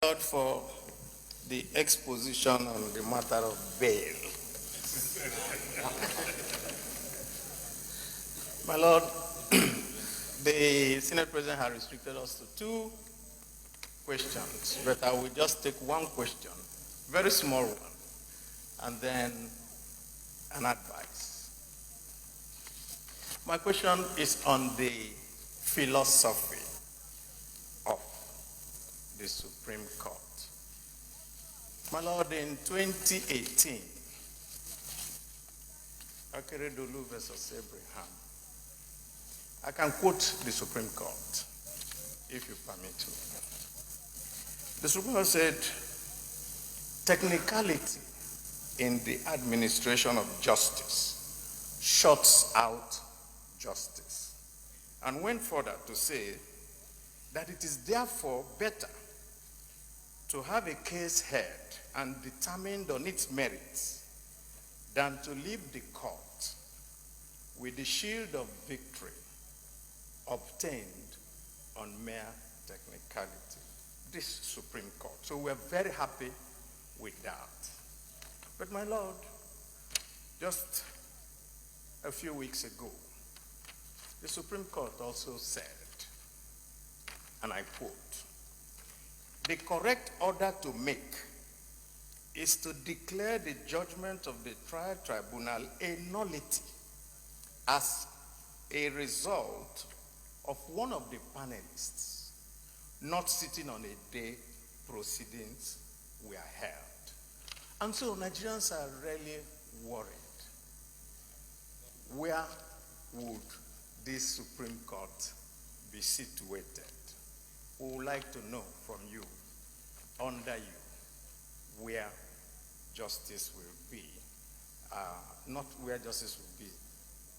Lord, for the exposition on the matter of bail. My Lord, the Senate President has restricted us to 2 questions, but I will just take 1 question, very small one, and then an advice. My question is on the philosophy of the Supreme Court. My Lord, in 2018, Akeredolu versus Abraham, I can quote the Supreme Court, if you permit me. The Supreme Court said, technicality in the administration of justice shuts out justice, and went further to say that it is therefore better to have a case heard and determined on its merits than to leave the court with the shield of victory obtained on mere technicality. This Supreme Court. So we're very happy with that. But my Lord, just a few weeks ago, the Supreme Court also said, and I quote, the correct order to make is to declare the judgment of the trial tribunal a nullity as a result of one of the panelists not sitting on a day proceedings were held. And so Nigerians are really worried. Where would this Supreme Court be situated? We would like to know from you, under you, where justice will be. Not where justice will be,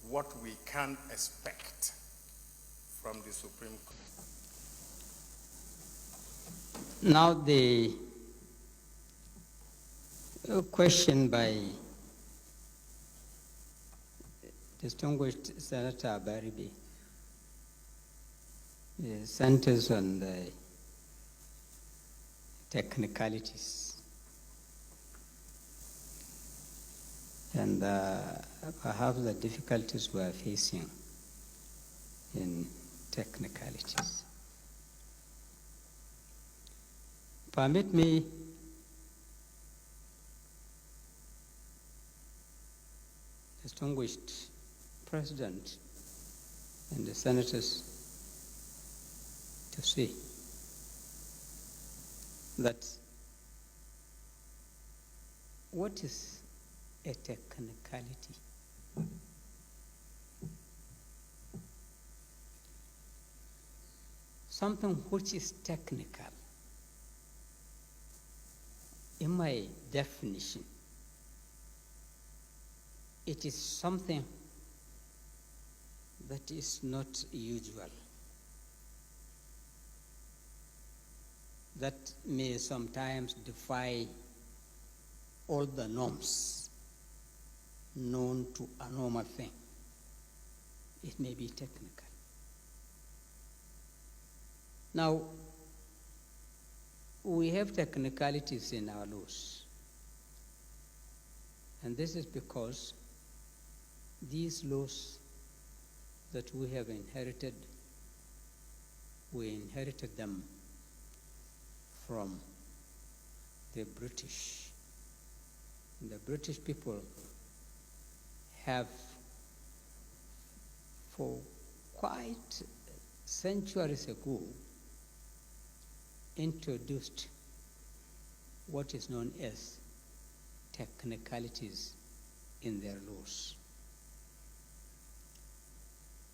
what we can expect from the Supreme Court. Now the question by distinguished Senator Abaribe centers on the technicalities and perhaps the difficulties we are facing in technicalities. Permit me distinguished President and the senators to say that what is a technicality? Something which is technical, in my definition, it is something that is not usual, that may sometimes defy all the norms known to a normal thing. It may be technical. Now, we have technicalities in our laws, and this is because these laws that we have inherited, we inherited them from the British. The British people have, for quite centuries ago, introduced what is known as technicalities in their laws.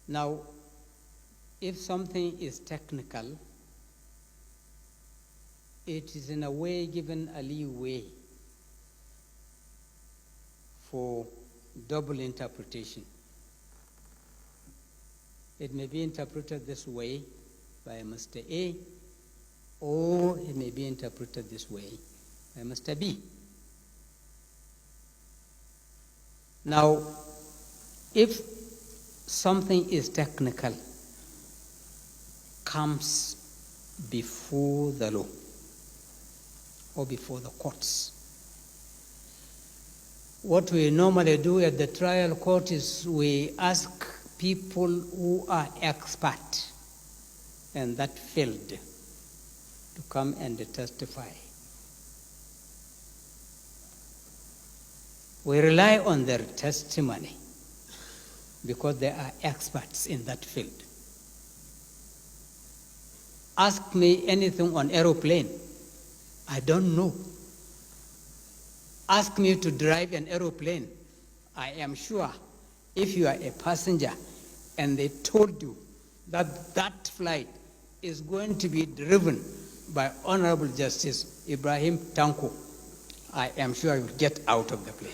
Now, if something is technical, it is in a way given a leeway for double interpretation. It may be interpreted this way by Mr. A, or it may be interpreted this way by Mr. B. Now, if something is technical, comes before the law, or before the courts. What we normally do at the trial court is we ask people who are expert in that field to come and testify. We rely on their testimony because they are experts in that field. Ask me anything on aeroplane. I don't know. Ask me to drive an aeroplane. I am sure if you are a passenger and they told you that that flight is going to be driven by Honorable Justice Ibrahim Tanko, I am sure you'll get out of the plane.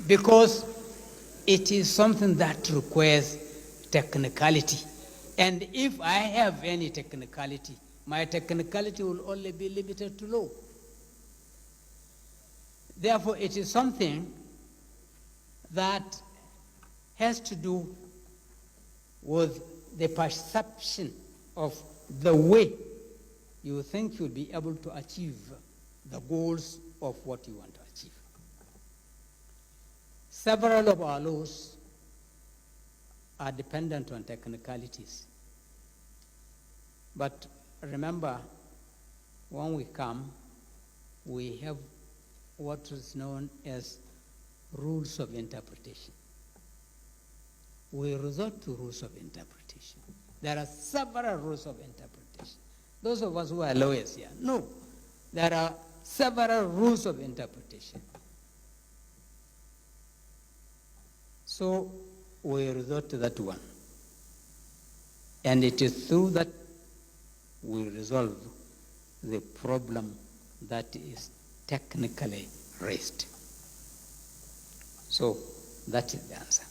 Because it is something that requires technicality. And if I have any technicality, my technicality will only be limited to law. Therefore, it is something that has to do with the perception of the way you think you'll be able to achieve the goals of what you want to achieve. Several of our laws are dependent on technicalities. But remember, when we come, we have what is known as rules of interpretation. We resort to rules of interpretation. There are several rules of interpretation. Those of us who are lawyers here, no, there are several rules of interpretation. So we resort to that one. And it is through that we resolve the problem that is technically raised. So that is the answer.